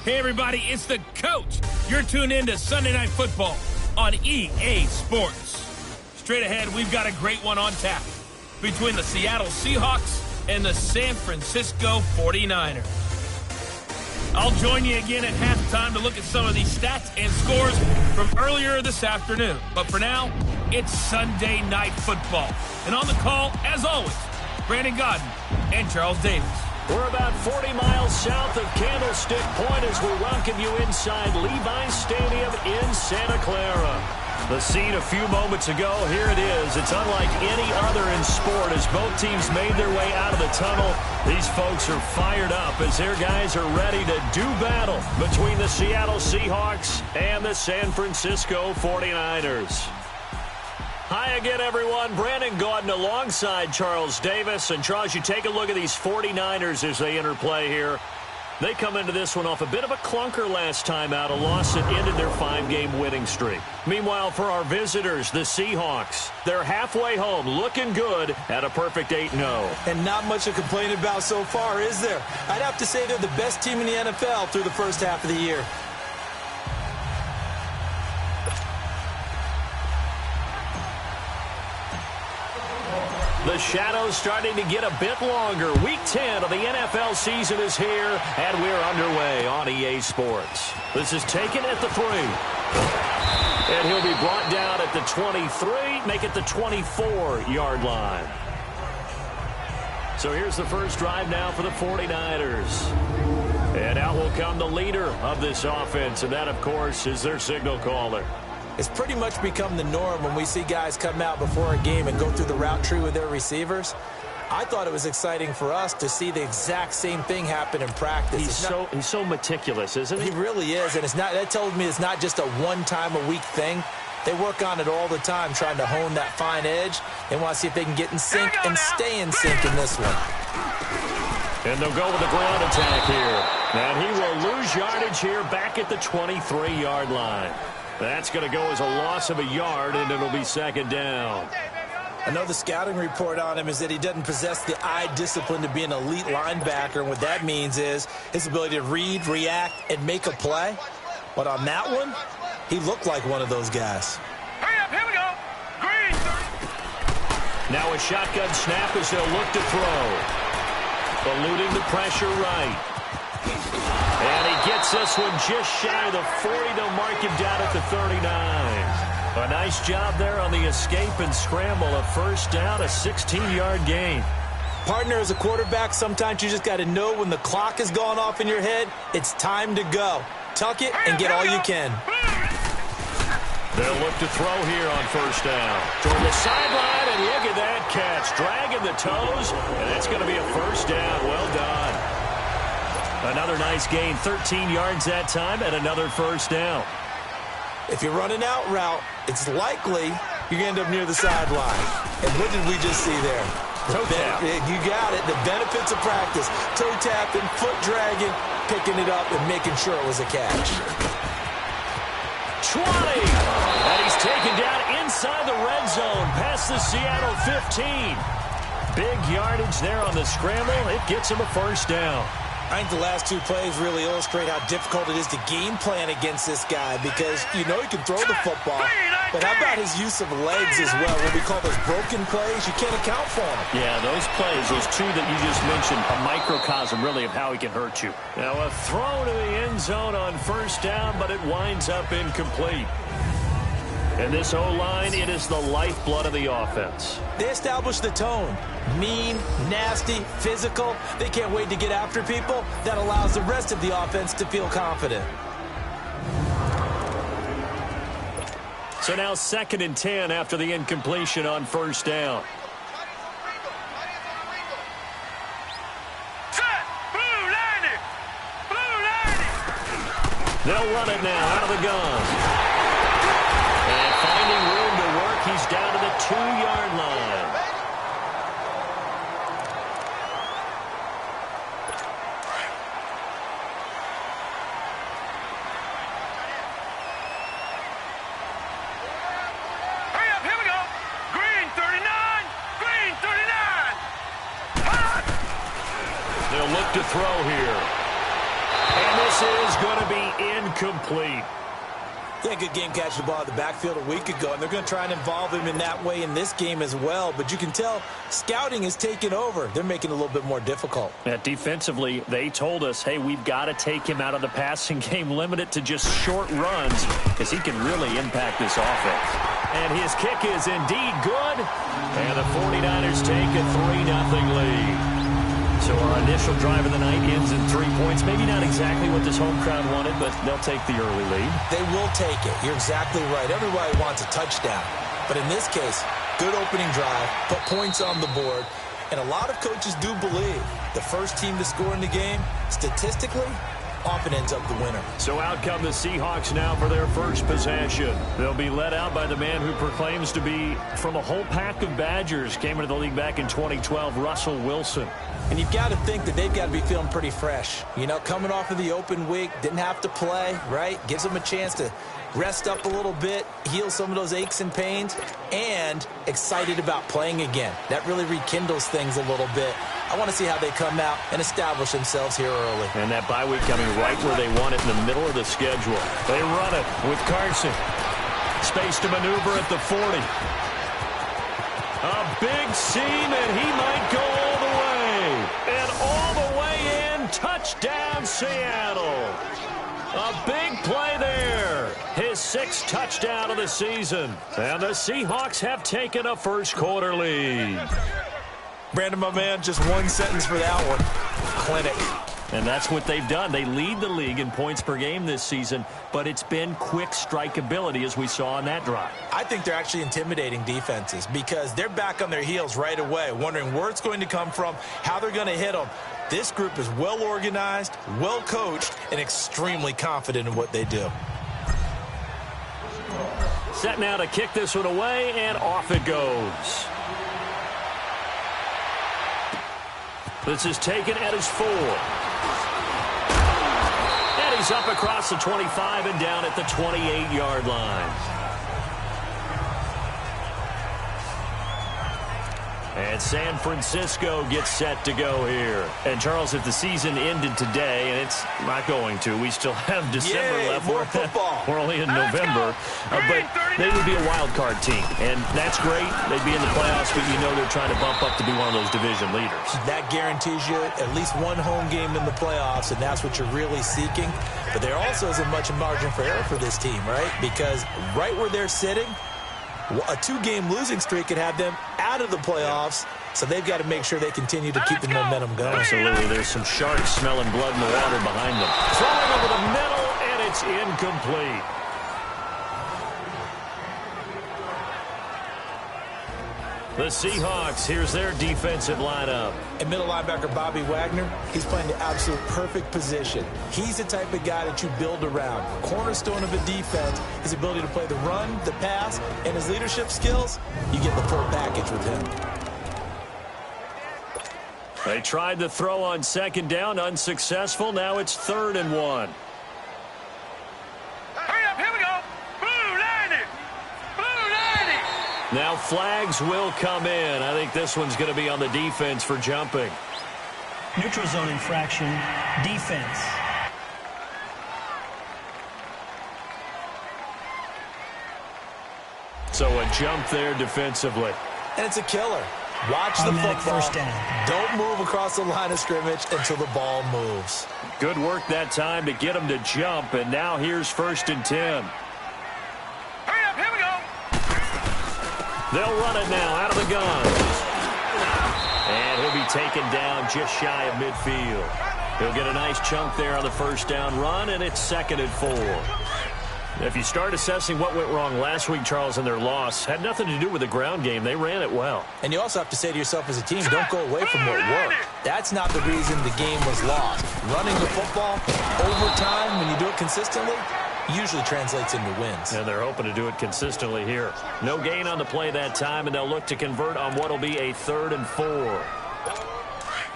Hey, everybody, it's the coach. You're tuned in to Sunday Night Football on EA Sports. Straight ahead, we've got a great one on tap between the Seattle Seahawks and the San Francisco 49ers. I'll join you again at halftime to look at some of these stats and scores from earlier this afternoon. But for now, it's Sunday Night Football. And on the call, as always, Brandon Godden and Charles Davis. We're about 40 miles south of Candlestick Point as we welcome you inside Levi's Stadium in Santa Clara. The scene a few moments ago, here it is. It's unlike any other in sport as both teams made their way out of the tunnel. These folks are fired up as their guys are ready to do battle between the Seattle Seahawks and the San Francisco 49ers. Hi again, everyone. Brandon Gaudin alongside Charles Davis. And, Charles, you take a look at these 49ers as they interplay here. They come into this one off a bit of a clunker last time out, a loss that ended their 5-game winning streak. Meanwhile, for our visitors, the Seahawks, they're halfway home, looking good at a perfect 8-0. And not much to complain about so far, is there? I'd have to say they're the best team in the NFL through the first half of the year. The shadow's starting to get a bit longer. Week 10 of the NFL season is here, and we're underway on EA Sports. This is taken at the 3. And he'll be brought down at the 23, make it the 24-yard line. So here's the first drive now for the 49ers. And out will come the leader of this offense, and that, of course, is their signal caller. It's pretty much become the norm when we see guys come out before a game and go through the route tree with their receivers. I thought it was exciting for us to see the exact same thing happen in practice. He's so meticulous, isn't he? He really is, and that tells me it's not just a one-time-a-week thing. They work on it all the time, trying to hone that fine edge. They want to see if they can get in sync and stay in sync in this one. And they'll go with the ground attack here. And he will lose yardage here back at the 23-yard line. That's going to go as a loss of a yard, and it'll be second down. I know the scouting report on him is that he doesn't possess the eye discipline to be an elite linebacker. And what that means is his ability to read, react, and make a play. But on that one, he looked like one of those guys. Hurry up, here we go. Green. Now a shotgun snap as they'll look to throw. Eluding the pressure right. And he gets this one just shy of the 40. They'll mark him down at the 39. A nice job there on the escape and scramble. A first down, a 16-yard gain. Partner, as a quarterback, sometimes you just got to know when the clock is going off in your head, it's time to go. Tuck it and get all you can. They'll look to throw here on first down. Toward the sideline, and look at that catch. Dragging the toes, and that's going to be a first down. Well done. Another nice gain, 13 yards that time, and another first down. If you're running out route, it's likely you're going to end up near the sideline. And what did we just see there? Toe tap. You got it. The benefits of practice. Toe tapping, foot dragging, picking it up, and making sure it was a catch. 20. And he's taken down inside the red zone past the Seattle 15. Big yardage there on the scramble. It gets him a first down. I think the last two plays really illustrate how difficult it is to game plan against this guy because you know he can throw the football, but how about his use of legs as well? What we call those broken plays, you can't account for them. Yeah, those plays, those two that you just mentioned, a microcosm really of how he can hurt you. Now a throw to the end zone on first down, but it winds up incomplete. And this O-line, it is the lifeblood of the offense. They establish the tone. Mean, nasty, physical. They can't wait to get after people. That allows the rest of the offense to feel confident. So now 2nd and 10 after the incompletion on first down. They'll run it now out of the gun. And finding room to work, he's down to the 2-yard line. Hurry up, here we go. Green 39. Green 39. They'll look to throw here. And this is going to incomplete. Yeah, good game catching the ball at the backfield a week ago, and they're going to try and involve him in that way in this game as well. But you can tell scouting is taking over. They're making it a little bit more difficult. Yeah, defensively, they told us, hey, we've got to take him out of the passing game, limit it to just short runs, because he can really impact this offense. And his kick is indeed good. And the 49ers take a 3-0 lead. So our initial drive of the night ends in 3 points. Maybe not exactly what this home crowd wanted, but they'll take the early lead. They will take it. You're exactly right. Everybody wants a touchdown. But in this case, good opening drive, put points on the board. And a lot of coaches do believe the first team to score in the game, statistically, often ends up the winner. So out come the Seahawks now for their first possession. They'll be led out by the man who proclaims to be from a whole pack of Badgers. Came into the league back in 2012, Russell Wilson. And you've got to think that they've got to be feeling pretty fresh. You know, coming off of the open week, didn't have to play, right? Gives them a chance to rest up a little bit, heal some of those aches and pains, and excited about playing again. That really rekindles things a little bit. I want to see how they come out and establish themselves here early. And that bye week coming right where they want it, in the middle of the schedule. They run it with Carson. Space to maneuver at the 40. A big seam, and he might go all the way. And all the way in, touchdown Seattle. A big play there. His 6th touchdown of the season. And the Seahawks have taken a first quarter lead. Brandon, my man, just one sentence for that one. Clinic. And that's what they've done. They lead the league in points per game this season, but it's been quick strikeability as we saw on that drive. I think they're actually intimidating defenses because they're back on their heels right away, wondering where it's going to come from, how they're going to hit them. This group is well organized, well coached, and extremely confident in what they do. Set now to kick this one away, and off it goes. This is taken at his 4. And he's up across the 25 and down at the 28-yard line. And San Francisco gets set to go here. And, Charles, if the season ended today, and it's not going to, we still have December left. More football. We're only in November. But they would be a wild card team. And that's great. They'd be in the playoffs, but you know they're trying to bump up to be one of those division leaders. That guarantees you at least one home game in the playoffs, and that's what you're really seeking. But there also isn't much margin for error for this team, right? Because right where they're sitting, a 2-game losing streak could have them out of the playoffs, so they've got to make sure they continue to keep the momentum going. Absolutely. There's some sharks smelling blood in the water behind them. Throwing over the middle, and it's incomplete. The Seahawks, here's their defensive lineup. And middle linebacker Bobby Wagner, he's playing the absolute perfect position. He's the type of guy that you build around. Cornerstone of a defense, his ability to play the run, the pass, and his leadership skills, you get the full package with him. They tried the throw on second down, unsuccessful. Now it's 3rd and 1. Hurry up, here we go. Blue 90. Blue 90. Now flags will come in. I think this one's going to be on the defense for jumping. Neutral zone infraction, defense. So a jump there defensively. And it's a killer. Watch the football. First down. Don't move across the line of scrimmage until the ball moves. Good work that time to get him to jump, and now here's 1st and 10. Hurry up, here we go. They'll run it now out of the gun. And he'll be taken down just shy of midfield. He'll get a nice chunk there on the first down run, and it's 2nd and 4. If you start assessing what went wrong last week, Charles, in their loss, had nothing to do with the ground game. They ran it well. And you also have to say to yourself as a team, don't go away from what worked. That's not the reason the game was lost. Running the football over time, when you do it consistently, usually translates into wins. And they're hoping to do it consistently here. No gain on the play that time, and they'll look to convert on what will be a 3rd and 4.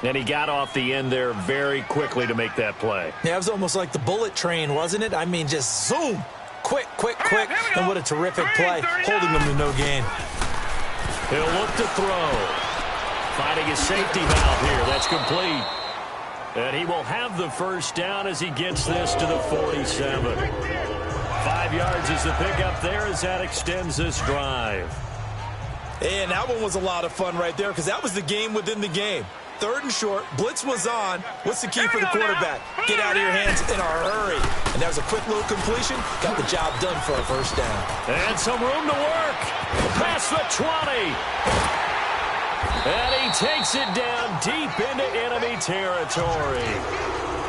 And he got off the end there very quickly to make that play. Yeah, it was almost like the bullet train, wasn't it? I mean, just zoom. Quick, quick, quick. And what a terrific play, holding them to no gain. He'll look to throw. Finding his safety valve here. That's complete. And he will have the first down as he gets this to the 47. yards is the pickup there as that extends this drive. And that one was a lot of fun right there because that was the game within the game. 3rd and short, blitz was on. What's the key for the quarterback? Get out of your hands in a hurry. And that was a quick little completion. Got the job done for a first down. And some room to work. Past the 20. And he takes it down deep into enemy territory.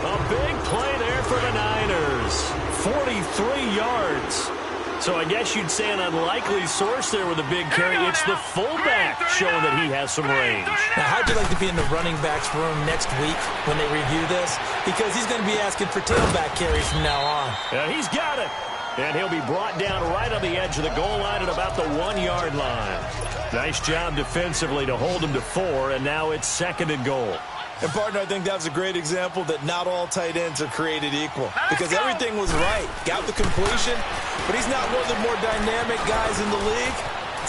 A big play there for the Niners. 43 yards. So I guess you'd say an unlikely source there with a big carry. It's the fullback showing that he has some range. Now, how'd you like to be in the running backs room next week when they review this? Because he's going to be asking for tailback carries from now on. Yeah, he's got it. And he'll be brought down right on the edge of the goal line at about the 1-yard line. Nice job defensively to hold him to 4, and now it's 2nd and goal. And, partner, I think that was a great example that not all tight ends are created equal. Because everything was right. Got the completion, but he's not one of the more dynamic guys in the league.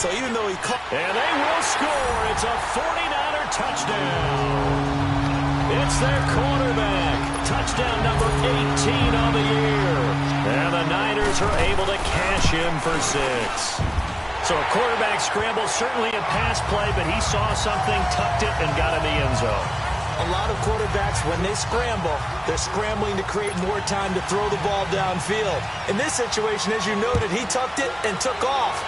So even though he caught... And they will score. It's a 49er touchdown. It's their quarterback. Touchdown number 18 on the year. And the Niners are able to cash in for 6. So a quarterback scramble, certainly a pass play, but he saw something, tucked it, and got in the end zone. A lot of quarterbacks, when they scramble, they're scrambling to create more time to throw the ball downfield. In this situation, as you noted, he tucked it and took off.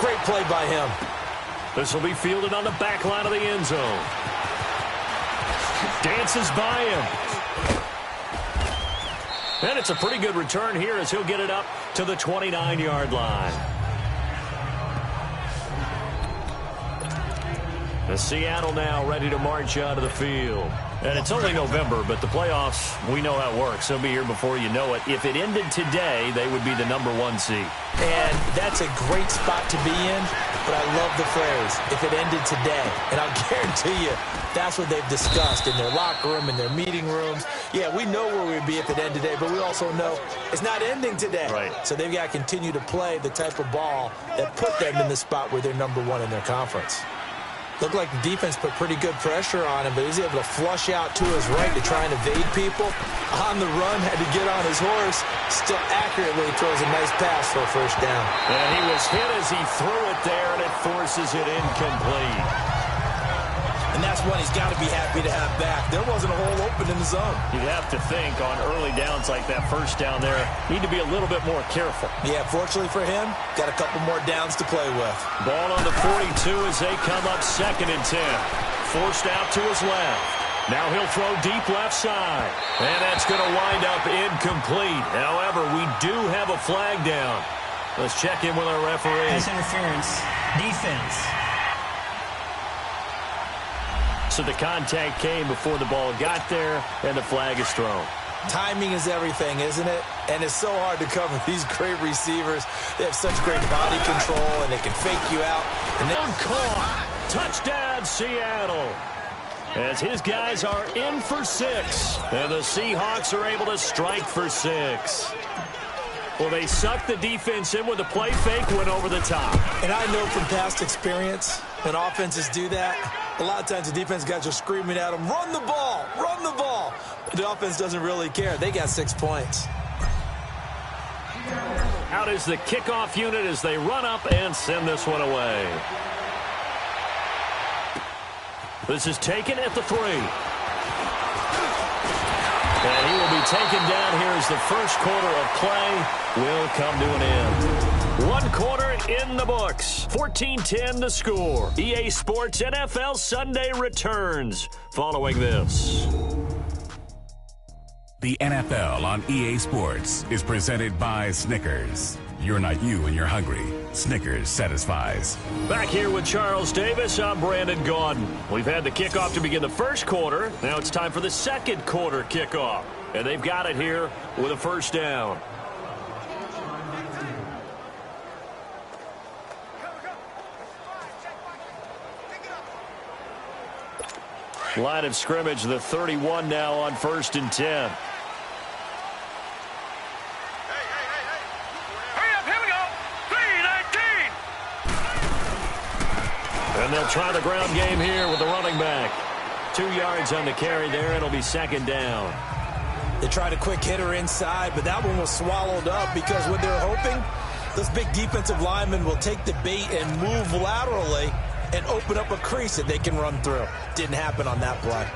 Great play by him. This will be fielded on the back line of the end zone. Dances by him. And it's a pretty good return here as he'll get it up to the 29-yard line. The Seattle now ready to march out of the field. And it's only November, but the playoffs, we know how it works. They'll be here before you know it. If it ended today, they would be the number 1 seed. And that's a great spot to be in, but I love the phrase, if it ended today. And I'll guarantee you, that's what they've discussed in their locker room, in their meeting rooms. Yeah, we know where we'd be if it ended today, but we also know it's not ending today. Right. So they've got to continue to play the type of ball that put them in the spot where they're number 1 in their conference. Looked like the defense put pretty good pressure on him, but he was able to flush out to his right to try and evade people. On the run, had to get on his horse. Still accurately throws a nice pass for a first down. And he was hit as he threw it there, and it forces it incomplete. And that's one he's got to be happy to have back. There wasn't a hole open in the zone. You'd have to think on early downs like that first down there, need to be a little bit more careful. Yeah, fortunately for him, got a couple more downs to play with. Ball on the 42 as they come up 2nd and 10. Forced out to his left. Now he'll throw deep left side. And that's going to wind up incomplete. However, we do have a flag down. Let's check in with our referee. Pass interference. Defense. So the contact came before the ball got there, and the flag is thrown. Timing is everything, isn't it? And it's so hard to cover these great receivers. They have such great body control, and they can fake you out. And then Caught. Touchdown, Seattle. As his guys are in for 6. And the Seahawks are able to strike for 6. Well, they sucked the defense in with a play fake, went over the top. And I know from past experience, when offenses do that, a lot of times the defense guys are screaming at them, run the ball, run the ball. The offense doesn't really care. They got 6 points. Out is the kickoff unit as they run up and send this one away. This is taken at the 3. And he will be taken down here as the first quarter of play will come to an end. 1 quarter in the books. 14-10 the score. EA Sports NFL Sunday returns following this. The NFL on EA Sports is presented by Snickers. You're not you when you're hungry. Snickers satisfies. Back here with Charles Davis, I'm Brandon Gaudin. We've had the kickoff to begin the first quarter. Now it's time for the second quarter kickoff. And they've got it here with a first down. Line of scrimmage, the 31 now on 1st and 10. And they'll try the ground game here with the running back. 2 yards on the carry there. It'll be 2nd down. They tried a quick hitter inside, but that one was swallowed up because what they're hoping Those big defensive linemen will take the bait and move laterally and open up a crease that they can run through. Didn't happen on that play.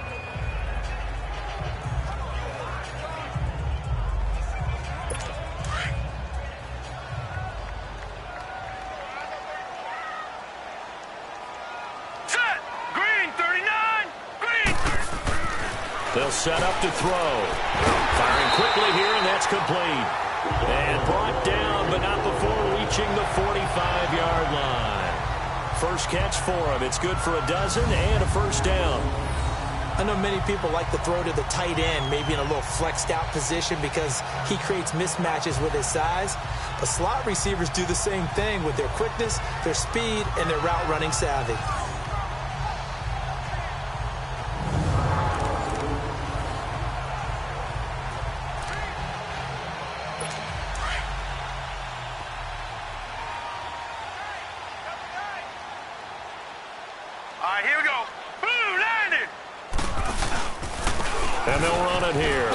Set. Green 39. Green 39. They'll set up to throw. Firing quickly here, and that's complete. And brought down, but not before reaching the 45-yard line. First catch for him. It's good for a dozen and a first down. I know many people like to throw to the tight end, maybe in a little flexed out position because he creates mismatches with his size. But slot receivers do the same thing with their quickness, their speed, and their route running savvy. All right, here we go. Blue landed. And they'll run it here.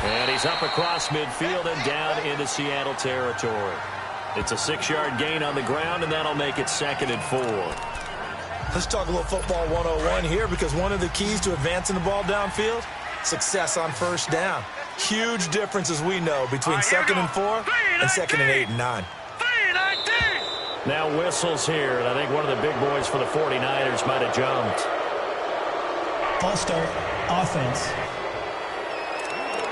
And he's up across midfield and down into Seattle territory. It's a 6-yard gain on the ground, and that'll make it 2nd and 4. Let's talk a little football 101 here, because one of the keys to advancing the ball downfield, success on first down. Huge difference, as we know, between 2nd and 4 and 2nd and 8 and 9. 319. Now whistles here, and I think one of the big boys for the 49ers might have jumped. False start, offense.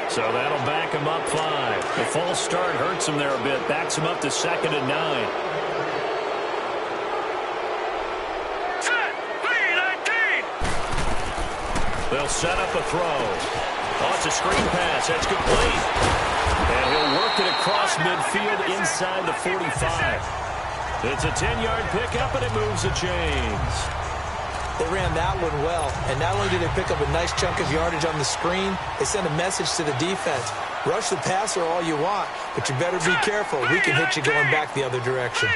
So that'll back him up 5. The false start hurts him there a bit, backs him up to 2nd and 9. Set. 319. They'll set up a throw. Oh, it's a screen pass. That's complete. And he'll work it across midfield inside the 45. It's a 10-yard pickup, and it moves the chains. They ran that one well, and not only did they pick up a nice chunk of yardage on the screen, they sent a message to the defense. Rush the passer all you want, but you better be careful. We can hit you going back the other direction.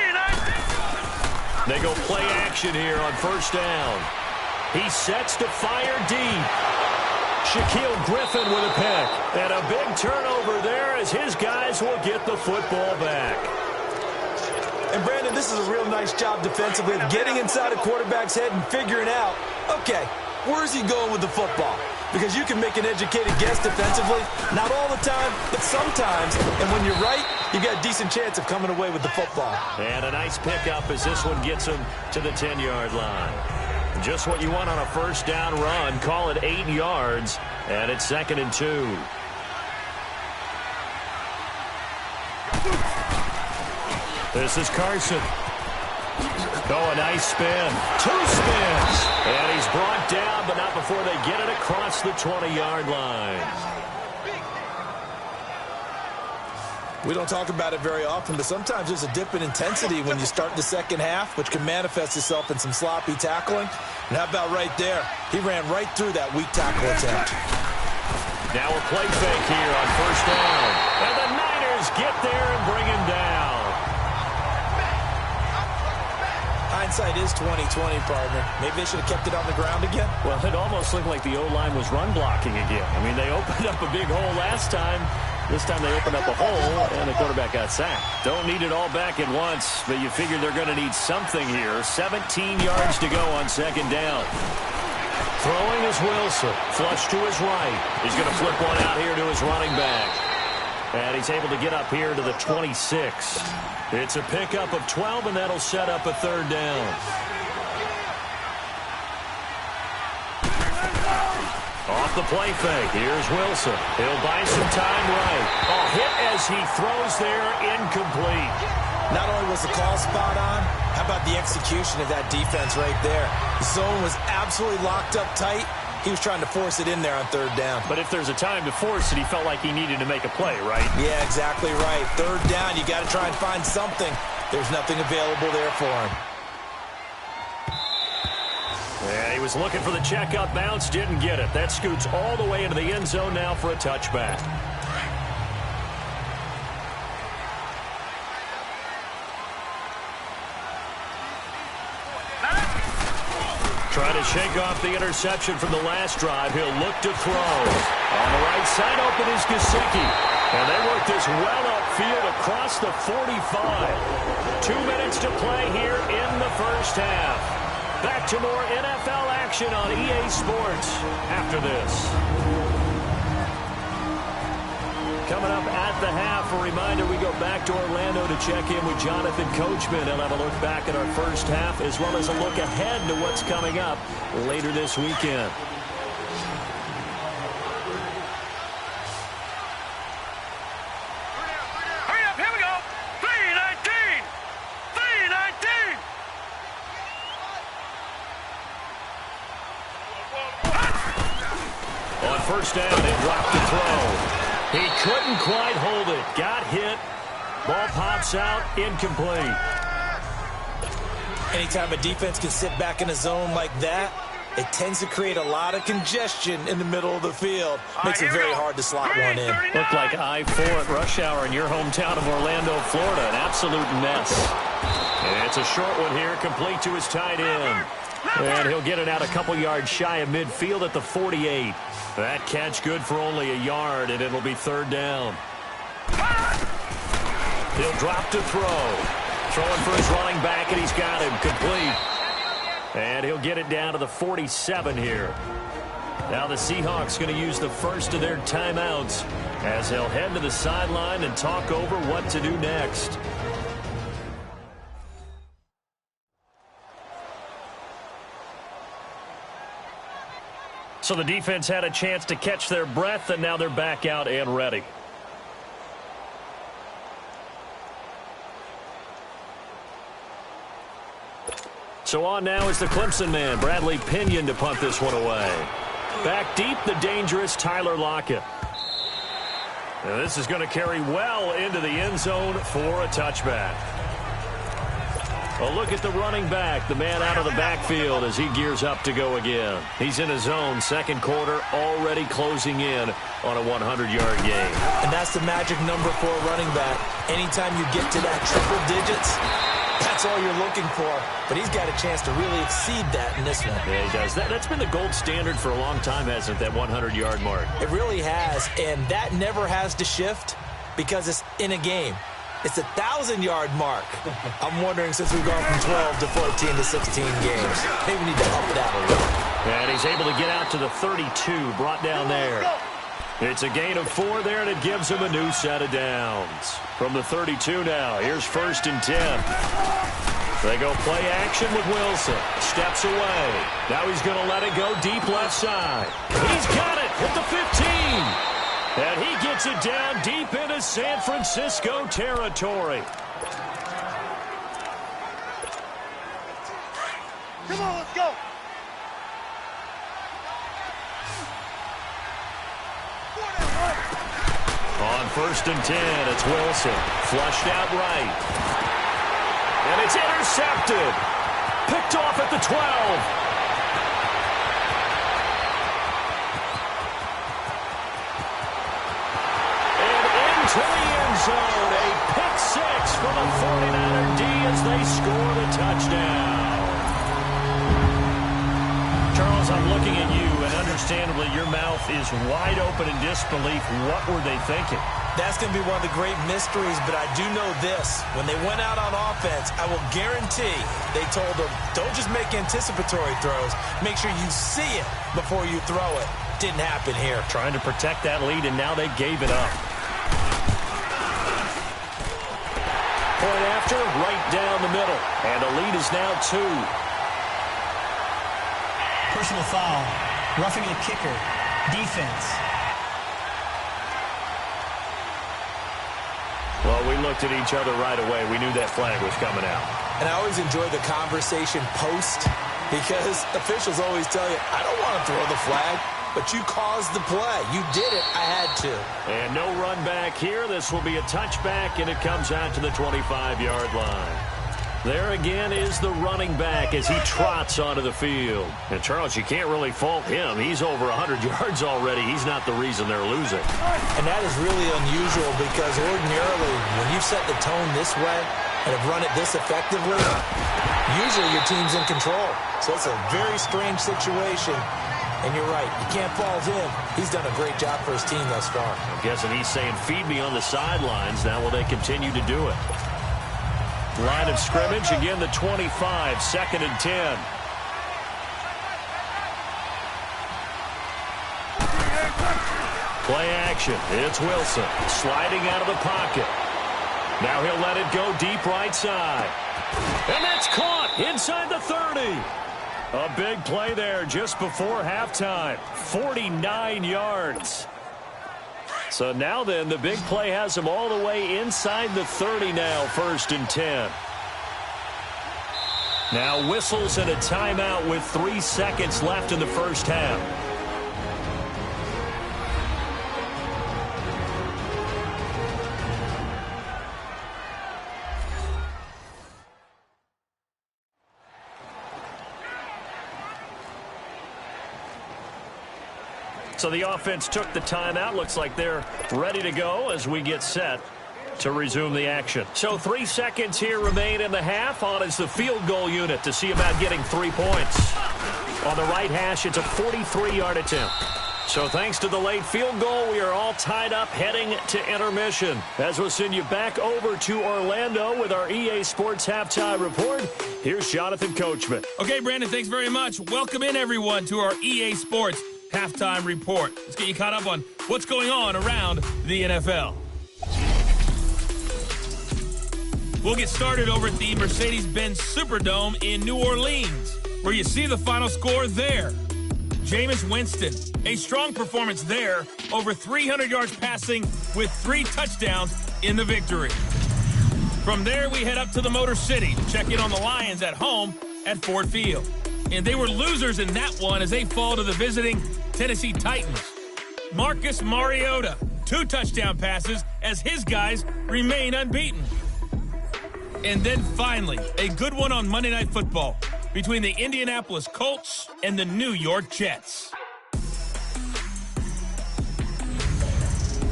They go play action here on first down. He sets to fire deep. Shaquille Griffin with a pick. And a big turnover there as his guys will get the football back. And, Brandon, this is a real nice job defensively of getting inside a quarterback's head and figuring out, okay, where's he going with the football? Because you can make an educated guess defensively, not all the time, but sometimes. And when you're right, you've got a decent chance of coming away with the football. And a nice pickup as this one gets him to the 10-yard line. Just what you want on a first down run. Call it 8 yards, and it's 2nd and 2. This is Carson. Oh, a nice spin. 2 spins. And he's brought down, but not before they get it across the 20-yard line. We don't talk about it very often, but sometimes there's a dip in intensity when you start the second half, which can manifest itself in some sloppy tackling. And how about right there? He ran right through that weak tackle attempt. Now a play fake here on first down. And the Niners get there and bring him down. Hindsight is 20/20, partner. Maybe they should have kept it on the ground again. Well, it almost looked like the O-line was run blocking again. I mean, they opened up a big hole last time. This time they opened up a hole, and the quarterback got sacked. Don't need it all back at once, but you figure they're going to need something here. 17 yards to go on second down. Throwing is Wilson. Flush to his right. He's going to flip one out here to his running back. And he's able to get up here to the 26. It's a pickup of 12, and that'll set up a third down. Off the play fake. Here's Wilson. He'll buy some time right. Oh, hit as he throws there, incomplete. Not only was the call spot on, how about the execution of that defense right there? The zone was absolutely locked up tight. He was trying to force it in there on third down. But if there's a time to force it, he felt like he needed to make a play, right? Yeah, exactly right. Third down, you got to try and find something. There's nothing available there for him. Yeah, he was looking for the check-up bounce, didn't get it. That scoots all the way into the end zone now for a touchback. Trying to shake off the interception from the last drive. He'll look to throw. On the right side open is Gesicki. And they work get this well upfield across the 45. 2 minutes to play here in the first half. Back to more NFL action on EA Sports after this. Coming up at the half, a reminder, we go back to Orlando to check in with Jonathan Coachman. He'll have a look back at our first half as well as a look ahead to what's coming up later this weekend. Hurry up, here we go. 3:19. 3:19. On first down, they dropped the throw. He couldn't quite hold it. Got hit. Ball pops out. Incomplete. Anytime a defense can sit back in a zone like that, it tends to create a lot of congestion in the middle of the field. Makes it very hard to slot one in. Looked like I-4 at rush hour in your hometown of Orlando, Florida. An absolute mess. And it's a short one here, complete to his tight end. And he'll get it out a couple yards shy of midfield at the 48. That catch good for only a yard, and it'll be third down. He'll drop to throw. Throwing for his running back, and he's got him complete. And he'll get it down to the 47 here. Now the Seahawks going to use the first of their timeouts as they'll head to the sideline and talk over what to do next. So the defense had a chance to catch their breath, and now they're back out and ready. So on now is the Clemson man, Bradley Pinion, to punt this one away. Back deep, the dangerous Tyler Lockett. Now this is going to carry well into the end zone for a touchback. A look at the running back, the man out of the backfield as he gears up to go again. He's in his zone, second quarter, already closing in on a 100-yard game. And that's the magic number for a running back. Anytime you get to that triple digits, that's all you're looking for. But he's got a chance to really exceed that in this one. Yeah, he does. That's been the gold standard for a long time, hasn't it, that 100-yard mark? It really has, and that never has to shift because it's in a game. It's a 1,000-yard mark. I'm wondering, since we've gone from 12 to 14 to 16 games, maybe we need to up that a little. And he's able to get out to the 32, brought down there. It's a gain of 4 there, and it gives him a new set of downs. From the 32 now, here's 1st and 10. They go play action with Wilson. Steps away. Now he's going to let it go deep left side. He's got it at the 15. And he gets it down deep into San Francisco territory. Come on, let's go. On 1st and 10, it's Wilson. Flushed out right. And it's intercepted. Picked off at the 12. To the end zone, a pick 6 for the 49er D as they score the touchdown. Charles, I'm looking at you, and understandably your mouth is wide open in disbelief. What were they thinking? That's going to be one of the great mysteries, but I do know this. When they went out on offense, I will guarantee they told them, don't just make anticipatory throws. Make sure you see it before you throw it. Didn't happen here. Trying to protect that lead, and now they gave it up. Point after, right down the middle. And the lead is now 2. Personal foul. Roughing the kicker. Defense. Well, we looked at each other right away. We knew that flag was coming out. And I always enjoy the conversation post because officials always tell you, I don't want to throw the flag. But you caused the play. You did it. I had to. And no run back here. This will be a touchback, and it comes out to the 25-yard line. There again is the running back as he trots onto the field. And, Charles, you can't really fault him. He's over 100 yards already. He's not the reason they're losing. And that is really unusual because ordinarily when you set the tone this way and have run it this effectively, usually your team's in control. So it's a very strange situation. And you're right, you can't fault him. He's done a great job for his team thus far. I'm guessing he's saying, feed me on the sidelines. Now will they continue to do it? Line of scrimmage, again the 25, 2nd and 10. Play action. It's Wilson sliding out of the pocket. Now he'll let it go deep right side. And that's caught inside the 30. A big play there just before halftime. 49 yards. So now then, the big play has him all the way inside the 30 now, 1st and 10. Now whistles and a timeout with 3 seconds left in the first half. So the offense took the timeout. Looks like they're ready to go as we get set to resume the action. So 3 seconds here remain in the half. On is the field goal unit to see about getting 3 points. On the right hash, it's a 43-yard attempt. So thanks to the late field goal, we are all tied up heading to intermission. As we'll send you back over to Orlando with our EA Sports Halftime Report, here's Jonathan Coachman. Okay, Brandon, thanks very much. Welcome in, everyone, to our EA Sports Halftime Report. Let's get you caught up on what's going on around the NFL. We'll get started over at the Mercedes-Benz Superdome in New Orleans, where you see the final score there. Jameis Winston, a strong performance there, over 300 yards passing with 3 touchdowns in the victory. From there, we head up to the Motor City to check in on the Lions at home at Ford Field. And they were losers in that one as they fall to the visiting Tennessee Titans. Marcus Mariota, 2 touchdown passes as his guys remain unbeaten. And then finally, a good one on Monday Night Football between the Indianapolis Colts and the New York Jets.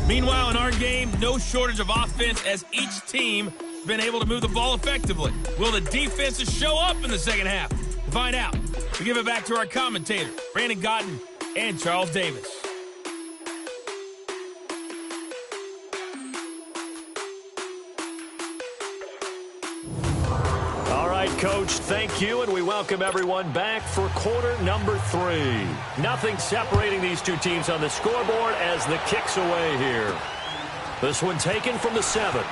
Meanwhile, in our game, no shortage of offense as each team has been able to move the ball effectively. Will the defenses show up in the second half? To find out, we give it back to our commentators, Brandon Gotten and Charles Davis. All right, Coach, thank you, and we welcome everyone back for quarter number 3. Nothing separating these two teams on the scoreboard as the kick's away here. This one taken from the 7.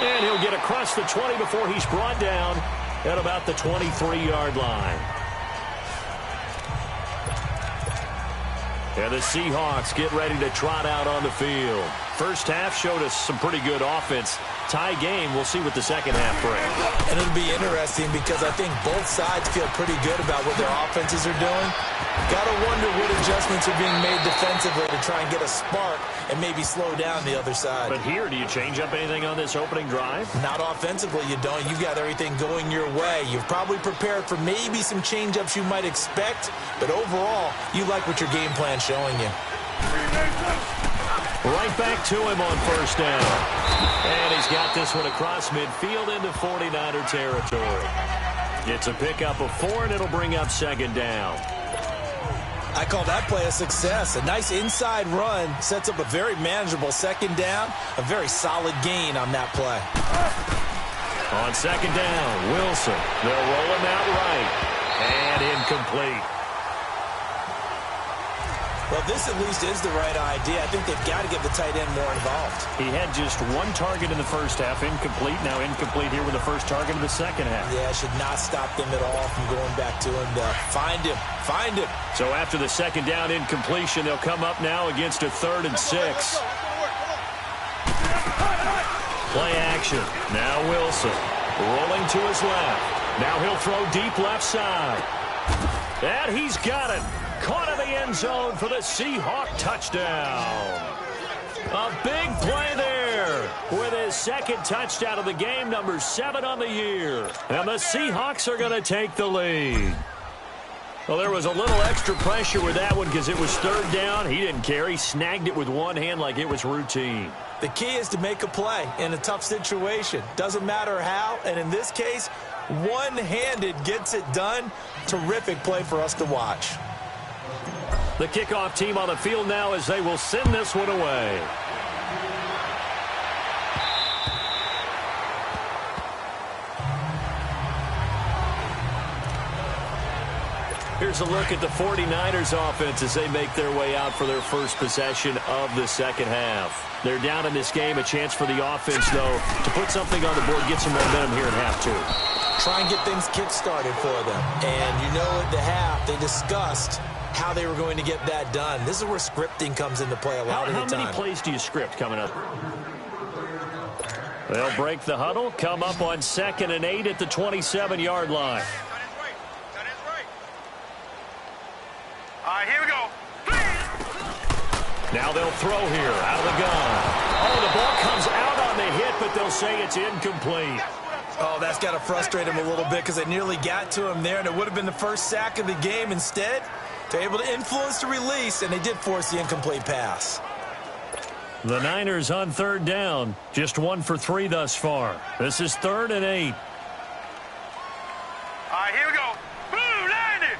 And he'll get across the 20 before he's brought down at about the 23-yard line. And the Seahawks get ready to trot out on the field. First half showed us some pretty good offense. Tie game. We'll see what the second half brings. And it'll be interesting because I think both sides feel pretty good about what their offenses are doing. Got to wonder what adjustments are being made defensively to try and get a spark and maybe slow down the other side. But here, do you change up anything on this opening drive? Not offensively, you don't. You've got everything going your way. You've probably prepared for maybe some change-ups you might expect, but overall, you like what your game plan's showing you. Right back to him on first down. And he's got this one across midfield into 49er territory. It's a pickup of 4, and it'll bring up second down. I call that play a success. A nice inside run sets up a very manageable second down. A very solid gain on that play. On second down, Wilson. They'll roll him out right. And incomplete. Well, this at least is the right idea. I think they've got to get the tight end more involved. He had just 1 target in the first half, incomplete. Now incomplete here with the first target of the second half. Yeah, should not stop them at all from going back to him to find him. Find him. So after the second down incompletion, they'll come up now against a 3rd and 6. Play action. Now Wilson rolling to his left. Now he'll throw deep left side. And he's got it. Caught in the end zone for the Seahawk touchdown. A big play there with his second touchdown of the game, number 7 on the year. And the Seahawks are going to take the lead. Well, there was a little extra pressure with that one because it was 3rd down. He didn't care. He snagged it with one hand like it was routine. The key is to make a play in a tough situation. Doesn't matter how, and in this case, One-handed gets it done. Terrific play for us to watch. The kickoff team on the field now as they will send this one away. Here's a look at the 49ers offense as they make their way out for their first possession of the second half. They're down in this game. A chance for the offense, though, to put something on the board, get some momentum here in half two. Try and get things kick-started for them. And you know at the half, they discussed how they were going to get that done. This is where scripting comes into play a lot of the time. How many plays do you script coming up? They'll break the huddle, come up on 2nd and 8 at the 27-yard line. All right, here we go. Now they'll throw here out of the gun. Oh, the ball comes out on the hit, but they'll say it's incomplete. Oh, that's got to frustrate him a little bit because they nearly got to him there, and it would have been the first sack of the game. Instead, they're able to influence the release, and they did force the incomplete pass. The Niners on 3rd down, just 1 for 3 thus far. This is 3rd and 8. All right, here we go. Blue Niner.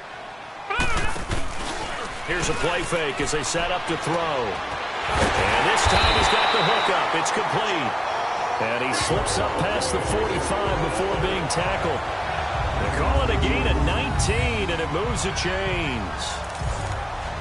Here's a play fake as they set up to throw. And this time he's got the hook up. It's complete. And he slips up past the 45 before being tackled. They call it a gain of 19, and it moves the chains.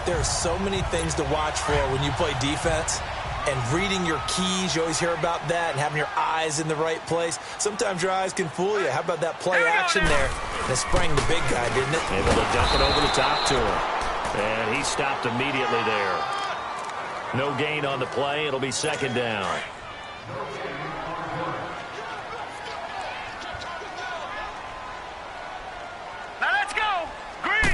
There are so many things to watch for when you play defense. And reading your keys, you always hear about that, and having your eyes in the right place. Sometimes your eyes can fool you. How about that play action there? And it sprang the big guy, didn't it? Able to dump it over the top to him. And he stopped immediately there. No gain on the play. It'll be 2nd down. Now let's go. Green.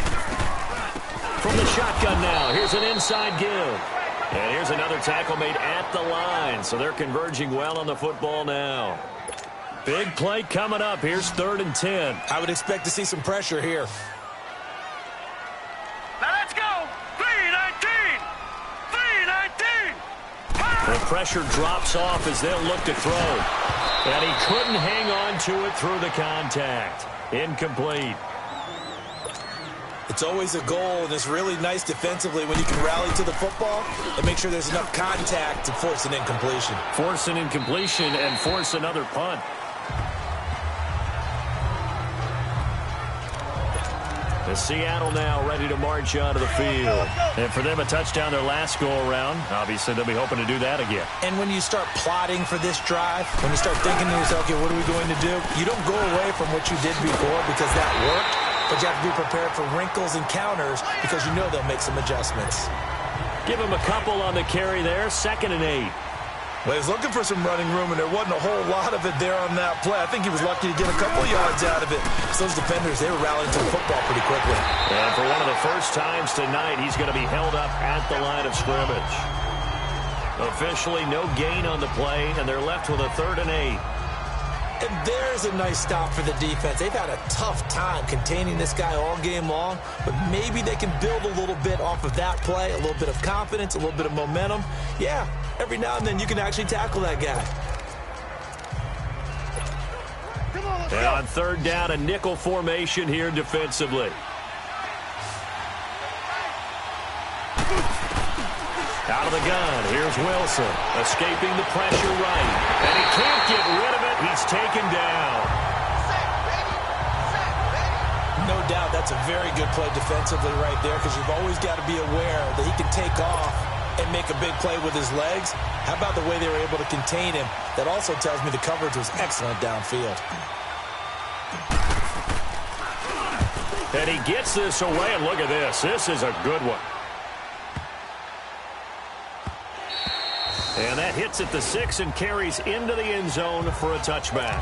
From the shotgun now, here's an inside give. And here's another tackle made at the line. So they're converging well on the football now. Big play coming up. Here's 3rd and 10. I would expect to see some pressure here. Now let's go. 319. 319. The pressure drops off as they'll look to throw. And he couldn't hang on to it through the contact. Incomplete. It's always a goal, and it's really nice defensively when you can rally to the football and make sure there's enough contact to force an incompletion. Force an incompletion and force another punt. The Seattle now ready to march onto the field. And for them, a touchdown their last go-around. Obviously, they'll be hoping to do that again. And when you start plotting for this drive, when you start thinking to yourself, okay, what are we going to do? You don't go away from what you did before because that worked. But you have to be prepared for wrinkles and counters because you know they'll make some adjustments. Give him a couple on the carry there. 2nd and 8. Well, he was looking for some running room, and there wasn't a whole lot of it there on that play. I think he was lucky to get a couple yards out of it. Because those defenders, they were rallying to the football pretty quickly. And for one of the first times tonight, he's going to be held up at the line of scrimmage. Officially, no gain on the play, and they're left with a 3rd and 8. And there's a nice stop for the defense. They've had a tough time containing this guy all game long, but maybe they can build a little bit off of that play, a little bit of confidence, a little bit of momentum. Yeah, every now and then you can actually tackle that guy. And on 3rd down, a nickel formation here defensively. Out of the gun, here's Wilson, escaping the pressure right. And he can't get rid of it. He's taken down. No doubt that's a very good play defensively right there because you've always got to be aware that he can take off and make a big play with his legs. How about the way they were able to contain him? That also tells me the coverage was excellent downfield. And he gets this away, and look at this. This is a good one. And that hits at the 6 and carries into the end zone for a touchback.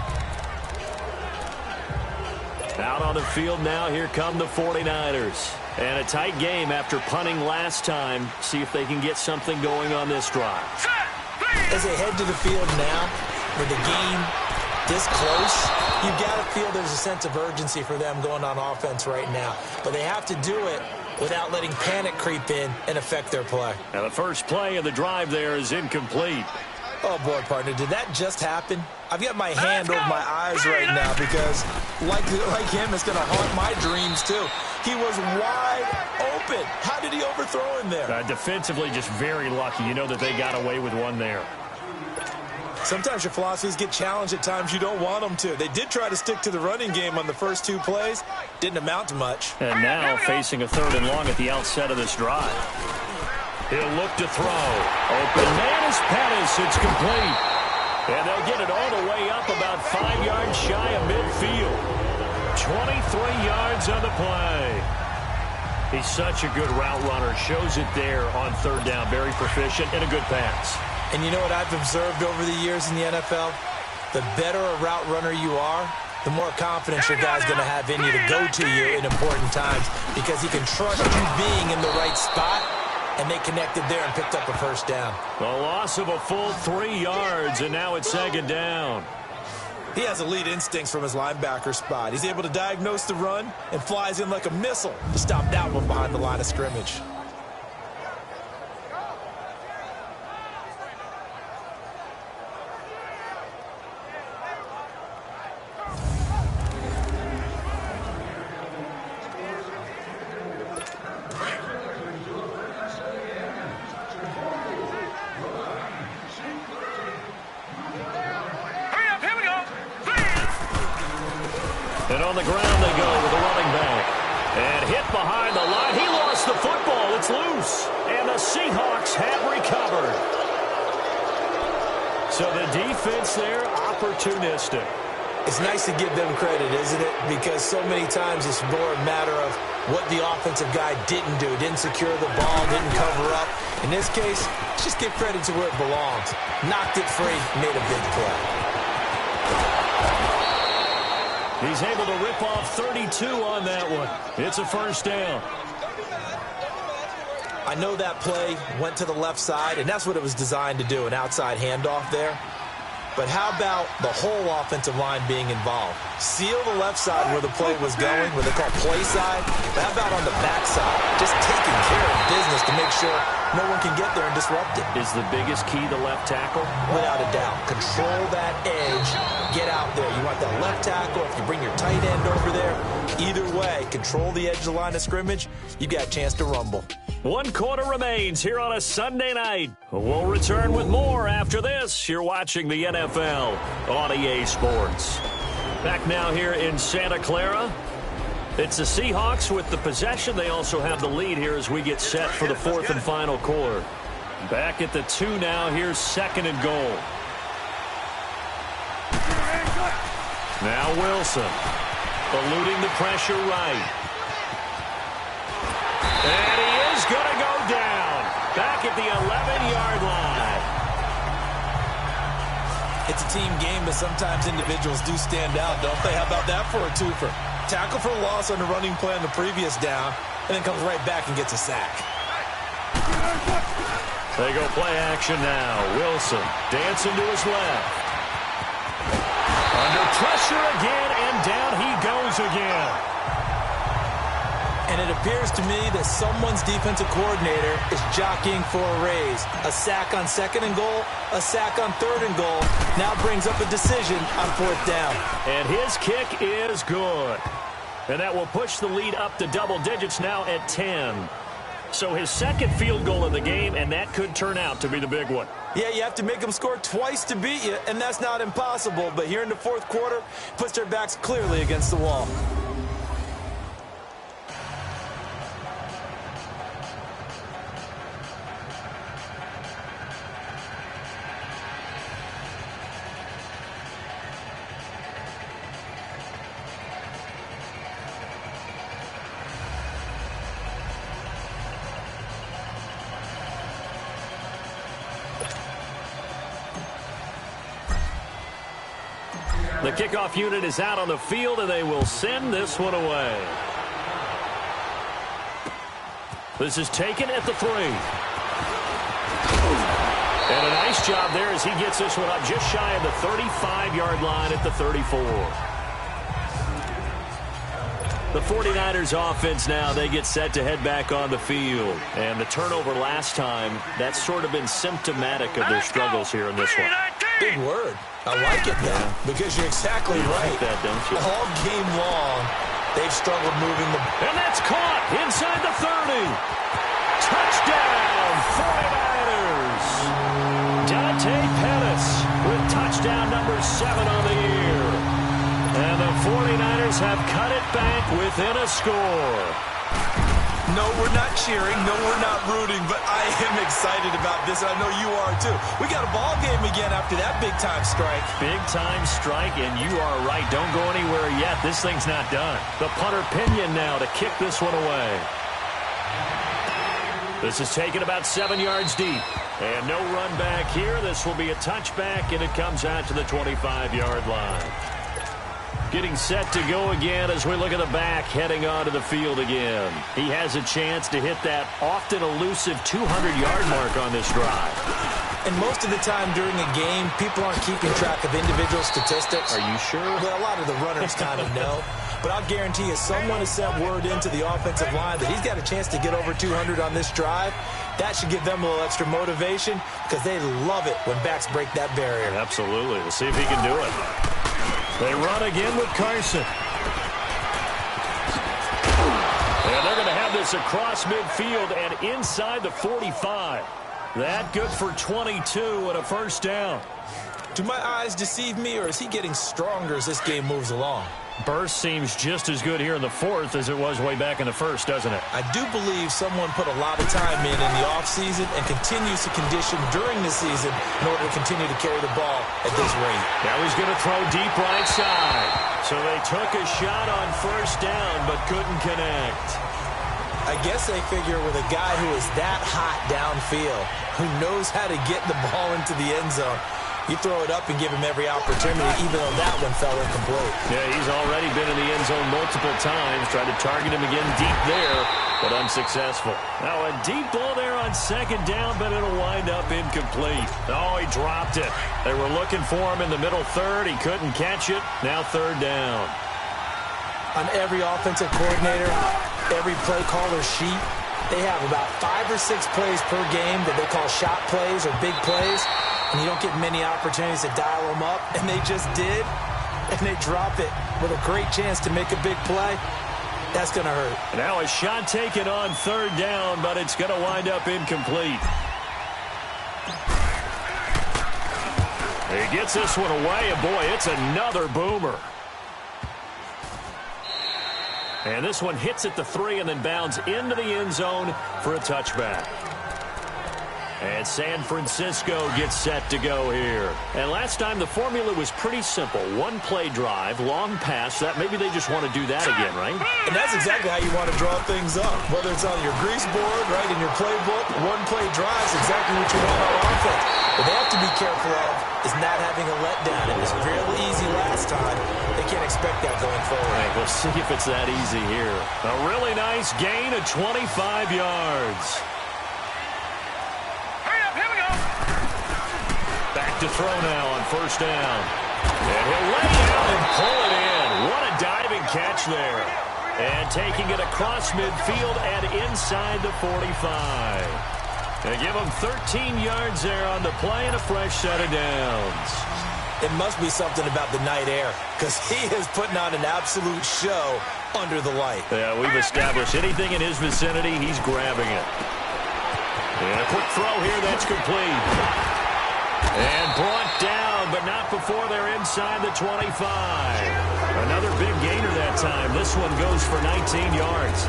Out on the field now, here come the 49ers. And a tight game after punting last time. See if they can get something going on this drive. As they head to the field now, with the game this close, you've got to feel there's a sense of urgency for them going on offense right now. But they have to do it without letting panic creep in and affect their play. Now the first play of the drive there is incomplete. Oh, boy, partner, did that just happen? I've got my hand over my eyes right now because, like him, it's going to haunt my dreams, too. He was wide open. How did he overthrow him there? Defensively, just very lucky. You know that they got away with one there. Sometimes your philosophies get challenged at times you don't want them to. They did try to stick to the running game on the first 2 plays. Didn't amount to much. And now facing a 3rd and long at the outset of this drive. He'll look to throw. Open man is Pettis. It's complete. And they'll get it all the way up about 5 yards shy of midfield. 23 yards on the play. He's such a good route runner. Shows it there on 3rd down. Very proficient and a good pass. And you know what I've observed over the years in the NFL? The better a route runner you are, the more confidence your guy's going to have in you to go to you in important times because he can trust you being in the right spot, and they connected there and picked up a 1st down. The loss of a full 3 yards, and now it's 2nd down. He has elite instincts from his linebacker spot. He's able to diagnose the run and flies in like a missile to stop that one behind the line of scrimmage. And on the ground they go with the running back. And hit behind the line. He lost the football. It's loose. And the Seahawks have recovered. So the defense there, opportunistic. It's nice to give them credit, isn't it? Because so many times it's more a matter of what the offensive guy didn't do. Didn't secure the ball, didn't cover up. In this case, just give credit to where it belongs. Knocked it free, made a big play. He's able to rip off 32 on that one. It's a 1st down. I know that play went to the left side, and that's what it was designed to do, an outside handoff there. But how about the whole offensive line being involved? Seal the left side where the play was going, where they call play side. But how about on the back side? Just taking care of business to make sure no one can get there and disrupt it. Is the biggest key the left tackle? Without a doubt. Control that edge. Get out there. You want that left tackle. If you bring your tight end over there, either way, control the edge of the line of scrimmage, you got a chance to rumble. 1 quarter remains here on a Sunday night. We'll return with more after this. You're watching the NFL on EA Sports. Back now here in Santa Clara. It's the Seahawks with the possession. They also have the lead here as we get set for the 4th and final quarter. Back at the 2 now. Here's 2nd and goal. Now Wilson eluding the pressure right. And he is going to go down. Back at the 11-yard line. It's a team game, but sometimes individuals do stand out, don't they? How about that for a twofer? Tackle for a loss on the running play on the previous down, and then comes right back and gets a sack. They go play action now. Wilson dancing to his left. Under pressure again, and down he goes again. And it appears to me that someone's defensive coordinator is jockeying for a raise. A sack on 2nd and goal, a sack on 3rd and goal. Now brings up a decision on 4th down. And his kick is good. And that will push the lead up to double digits now at 10. So his 2nd field goal of the game, and that could turn out to be the big one. Yeah, you have to make them score twice to beat you, and that's not impossible. But here in the 4th quarter, puts their backs clearly against the wall. The kickoff unit is out on the field, and they will send this one away. This is taken at the 3. And a nice job there as he gets this one up just shy of the 35-yard line at the 34. The 49ers offense now, they get set to head back on the field. And the turnover last time, that's sort of been symptomatic of their struggles here in this one. Big word. I like it now because you're exactly right. Like that, don't you? All game long, they've struggled moving the... And that's caught inside the 30. Touchdown, 49ers. Dante Pettis with touchdown number 7 on the year. And the 49ers have cut it back within a score. No, we're not cheering. No, we're not rooting. But I am excited about this, and I know you are too. We got a ball game again after that big-time strike. Big-time strike, and you are right. Don't go anywhere yet. This thing's not done. The punter Pinion now to kick this one away. This is taken about 7 yards deep. And no run back here. This will be a touchback, and it comes out to the 25-yard line. Getting set to go again as we look at the back heading onto the field again. He has a chance to hit that often elusive 200-yard mark on this drive. And most of the time during a game, people aren't keeping track of individual statistics. Are you sure? Well, a lot of the runners kind of know. But I'll guarantee you someone has sent word into the offensive line that he's got a chance to get over 200 on this drive. That should give them a little extra motivation because they love it when backs break that barrier. Absolutely. We'll see if he can do it. They run again with Carson. And they're going to have this across midfield and inside the 45. That good for 22 and a first down. Do my eyes deceive me, or is he getting stronger as this game moves along? Burst seems just as good here in the fourth as it was way back in the first, doesn't it? I do believe someone put a lot of time in the offseason and continues to condition during the season in order to continue to carry the ball at this rate. Now he's going to throw deep right side. So they took a shot on first down but couldn't connect. I guess they figure with a guy who is that hot downfield, who knows how to get the ball into the end zone, you throw it up and give him every opportunity, even though that one fell incomplete. Yeah, he's already been in the end zone multiple times. Tried to target him again deep there, but unsuccessful. Now a deep ball there on second down, but it'll wind up incomplete. Oh, he dropped it. They were looking for him in the middle third. He couldn't catch it. Now third down. On every offensive coordinator, every play caller sheet, they have about 5 or 6 plays per game that they call shot plays or big plays. And you don't get many opportunities to dial them up, and they just did, and they drop it with a great chance to make a big play. That's going to hurt. Now a shot taken on third down, but it's going to wind up incomplete. He gets this one away, and boy, it's another boomer. And this one hits at the 3 and then bounds into the end zone for a touchback. And San Francisco gets set to go here. And last time the formula was pretty simple. One play drive, long pass. That maybe they just want to do that again, right? And that's exactly how you want to draw things up. Whether it's on your grease board, right, in your playbook, one play drive is exactly what you want on offense. What they have to be careful of is not having a letdown. It was real easy last time. They can't expect that going forward. Right, we'll see if it's that easy here. A really nice gain of 25 yards. To throw now on first down. And he'll lay down and pull it in. What a diving catch there. And taking it across midfield and inside the 45. They give him 13 yards there on the play and a fresh set of downs. It must be something about the night air, because he is putting on an absolute show under the light. Yeah, we've established anything in his vicinity, he's grabbing it. And a quick throw here that's complete. And brought down, but not before they're inside the 25. Another big gainer that time. This one goes for 19 yards.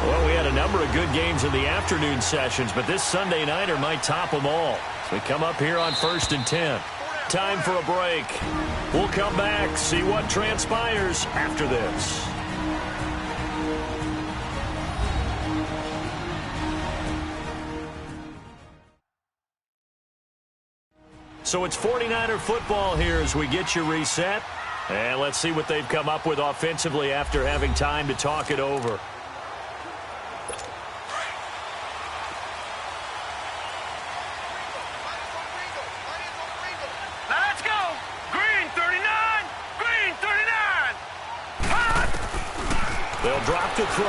Well, we had a number of good games in the afternoon sessions, but this Sunday nighter might top them all. So we come up here on 1st and 10. Time for a break. We'll come back, see what transpires after this. So it's 49er football here as we get you reset. And let's see what they've come up with offensively after having time to talk it over. Let's go. Green 39. Green 39. They'll drop to throw.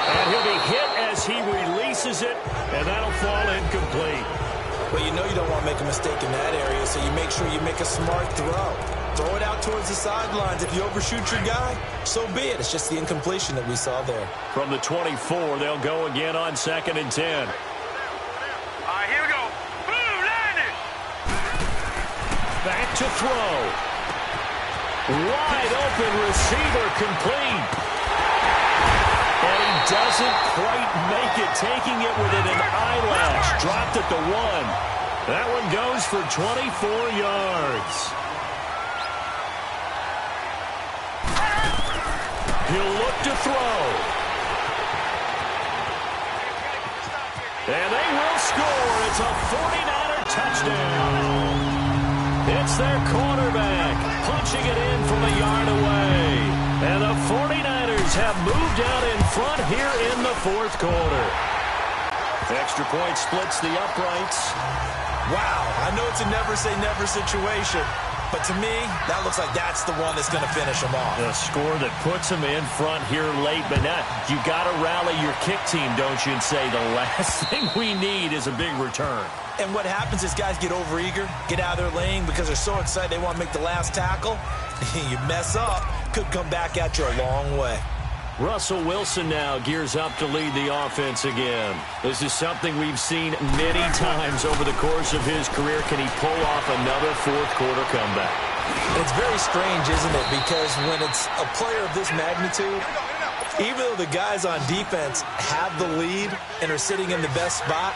And he'll be hit as he releases it, and that'll fall incomplete. Well, you know you don't want to make a mistake in that area, so you make sure you make a smart throw. Throw it out towards the sidelines. If you overshoot your guy, so be it. It's just the incompletion that we saw there. From the 24, they'll go again on 2nd and 10. All right, here we go. Boom, landed. Back to throw. Wide open receiver complete. And he doesn't quite make it, taking it within an eyelash. Dropped at the 1. That one goes for 24 yards. He'll look to throw. And they will score. It's a 49er touchdown. It's their quarterback punching it in from a yard away. And the 49ers have moved out in front here in the 4th quarter. Extra point splits the uprights. Wow, I know it's a never-say-never situation, but to me, that looks like that's the one that's going to finish them off. The score that puts them in front here late, but now you got to rally your kick team, don't you, and say the last thing we need is a big return. And what happens is guys get overeager, get out of their lane because they're so excited they want to make the last tackle. You mess up, could come back at you a long way. Russell Wilson now gears up to lead the offense again. This is something we've seen many times over the course of his career. Can he pull off another 4th quarter comeback? And it's very strange, isn't it? Because when it's a player of this magnitude, even though the guys on defense have the lead and are sitting in the best spot,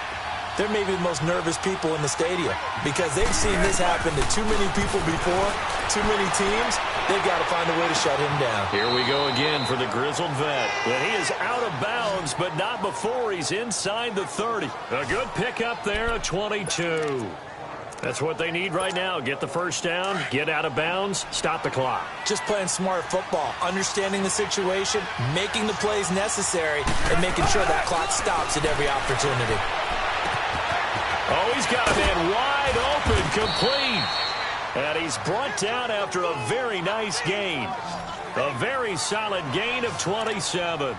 they're maybe the most nervous people in the stadium because they've seen this happen to too many people before, too many teams. They've got to find a way to shut him down. Here we go again for the grizzled vet. But he is out of bounds, but not before he's inside the 30. A good pickup there, a 22. That's what they need right now. Get the first down, get out of bounds, stop the clock. Just playing smart football, understanding the situation, making the plays necessary, and making sure that clock stops at every opportunity. Oh, he's got a man wide open, complete. And he's brought down after a very nice gain. A very solid gain of 27.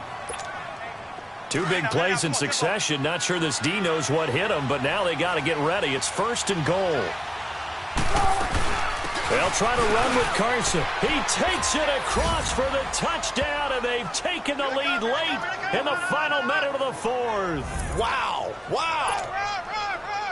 2 big plays in succession. Not sure this D knows what hit him, but now they got to get ready. It's 1st and goal. They'll try to run with Carson. He takes it across for the touchdown, and they've taken the lead late in the final minute of the 4th. Wow. Wow.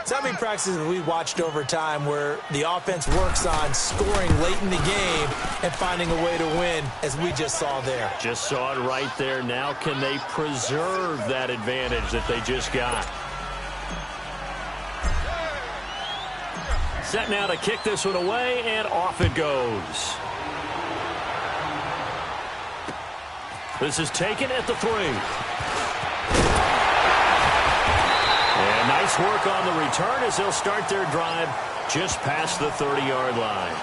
So how many practices have we watched over time where the offense works on scoring late in the game and finding a way to win, as we just saw there? Just saw it right there. Now can they preserve that advantage that they just got? Set now to kick this one away, and off it goes. This is taken at the 3. And nice work on the return as they'll start their drive just past the 30-yard line.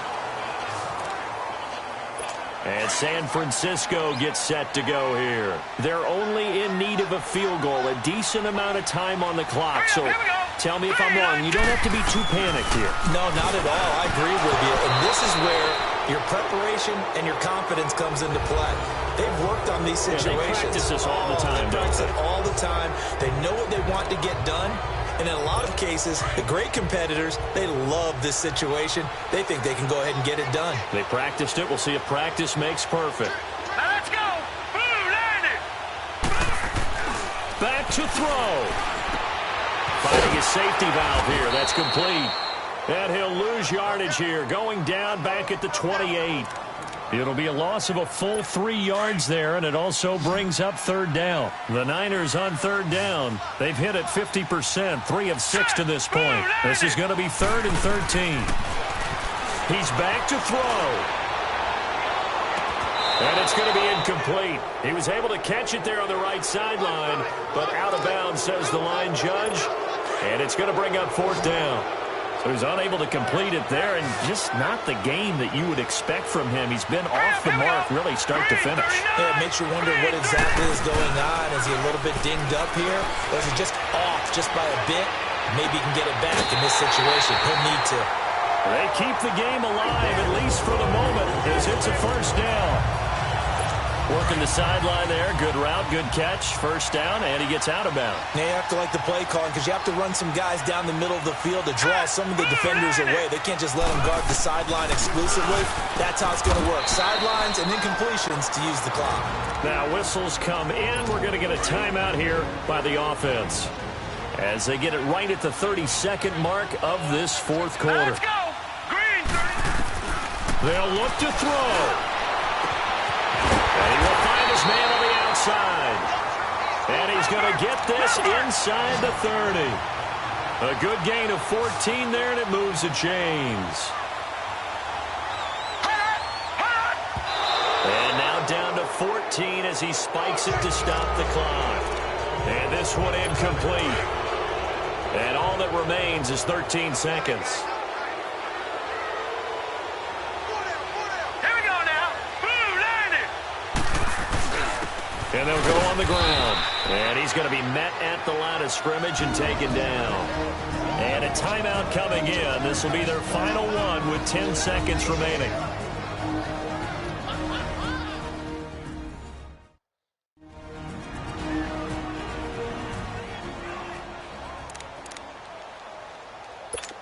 And San Francisco gets set to go here. They're only in need of a field goal, a decent amount of time on the clock. So tell me if I'm wrong. You don't have to be too panicked here. No, not at all. I agree with you. And this is where your preparation and your confidence comes into play. They've worked on these situations. They practice this all the time, They practice don't it all the time. They know what they want to get done. And in a lot of cases, the great competitors, they love this situation. They think they can go ahead and get it done. They practiced it. We'll see if practice makes perfect. Now let's go. Boom, landed. Back to throw. Finding his safety valve here. That's complete. And he'll lose yardage here. Going down back at the 28. It'll be a loss of a full 3 yards there, and it also brings up 3rd down. The Niners on 3rd down. They've hit it 50%, 3 of 6 to this point. This is going to be 3rd and 13. He's back to throw. And it's going to be incomplete. He was able to catch it there on the right sideline, but out of bounds, says the line judge. And it's going to bring up 4th down. So he's unable to complete it there, and just not the game that you would expect from him. He's been off the mark really start to finish. Yeah, it makes you wonder what exactly is going on. Is he a little bit dinged up here? Or is he just off just by a bit? Maybe he can get it back in this situation. He'll need to. They keep the game alive, at least for the moment, as it's a first down. Working the sideline there. Good route, good catch. First down, and he gets out of bounds. Now you have to like the play calling because you have to run some guys down the middle of the field to draw some of the defenders away. They can't just let them guard the sideline exclusively. That's how it's going to work. Sidelines and incompletions to use the clock. Now whistles come in. We're going to get a timeout here by the offense as they get it right at the 32nd mark of this fourth quarter. Let's go. Green. They'll look to throw. And he will find his man on the outside. And he's going to get this inside the 30. A good gain of 14 there, and it moves the chains. And now down to 14 as he spikes it to stop the clock. And this one incomplete. And all that remains is 13 seconds. And they'll go on the ground. And he's going to be met at the line of scrimmage and taken down. And a timeout coming in. This will be their final one with 10 seconds remaining.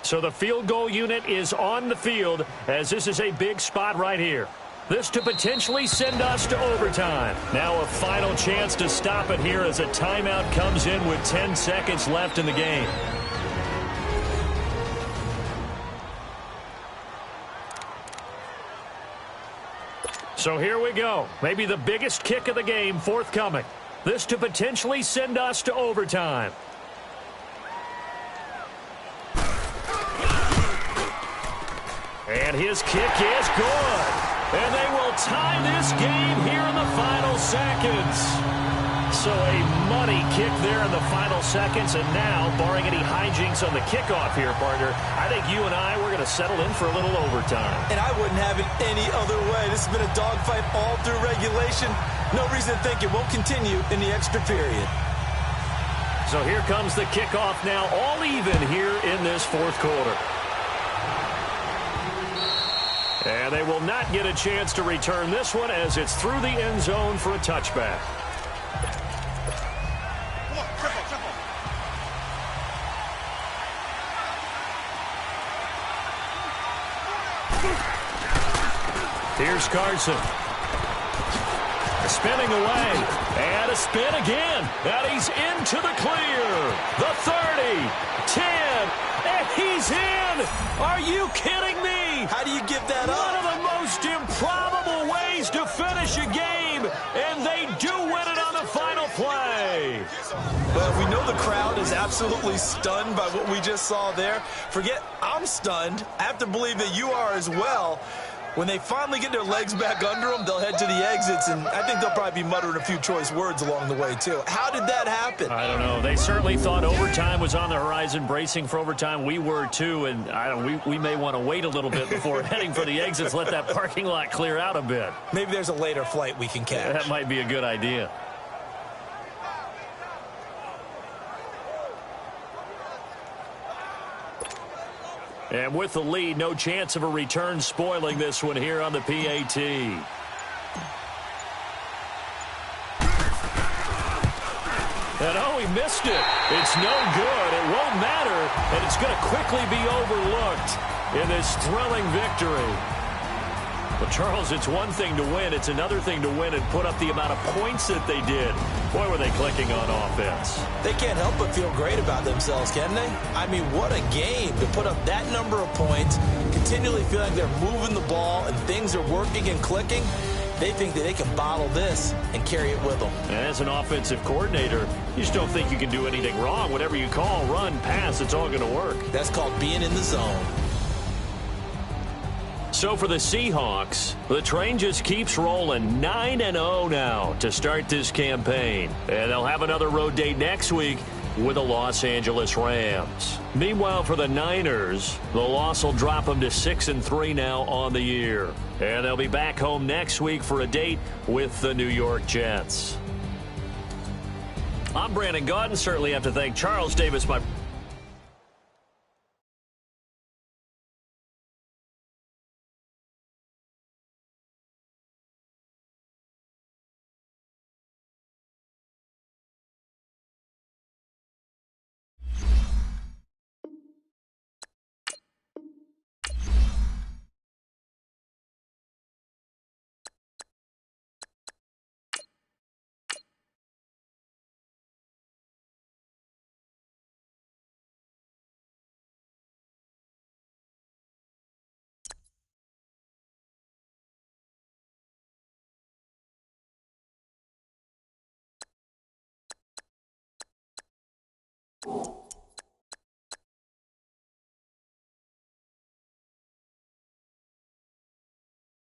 So the field goal unit is on the field as this is a big spot right here. This to potentially send us to overtime. Now a final chance to stop it here as a timeout comes in with 10 seconds left in the game. So here we go. Maybe the biggest kick of the game forthcoming. This to potentially send us to overtime. And his kick is good. And they will tie this game here in the final seconds. So a money kick there in the final seconds. And now, barring any hijinks on the kickoff here, partner, I think you and I, we're going to settle in for a little overtime. And I wouldn't have it any other way. This has been a dogfight all through regulation. No reason to think it won't continue in the extra period. So here comes the kickoff now, all even here in this fourth quarter. And they will not get a chance to return this one as it's through the end zone for a touchback. Here's Carson. Spinning away. And a spin again. And he's into the clear. The 30. 10. And he's in. Are you kidding me? How do you give that up? One of the most improbable ways to finish a game. And they do win it on the final play. Well, we know the crowd is absolutely stunned by what we just saw there. Forget I'm stunned. I have to believe that you are as well. When they finally get their legs back under them, they'll head to the exits, and I think they'll probably be muttering a few choice words along the way, too. How did that happen? I don't know. They certainly thought overtime was on the horizon, bracing for overtime. We were, too, and we may want to wait a little bit before heading for the exits, let that parking lot clear out a bit. Maybe there's a later flight we can catch. That might be a good idea. And with the lead, no chance of a return spoiling this one here on the PAT. And oh, he missed it. It's no good. It won't matter. And it's going to quickly be overlooked in this thrilling victory. But, Charles, it's one thing to win. It's another thing to win and put up the amount of points that they did. Boy, were they clicking on offense. They can't help but feel great about themselves, can they? I mean, what a game to put up that number of points, continually feel like they're moving the ball and things are working and clicking. They think that they can bottle this and carry it with them. And as an offensive coordinator, you just don't think you can do anything wrong. Whatever you call, run, pass, it's all going to work. That's called being in the zone. So for the Seahawks, the train just keeps rolling 9-0 now to start this campaign. And they'll have another road date next week with the Los Angeles Rams. Meanwhile, for the Niners, the loss will drop them to 6-3 now on the year. And they'll be back home next week for a date with the New York Jets. I'm Brandon Gaudin. Certainly have to thank Charles Davis, my Bye.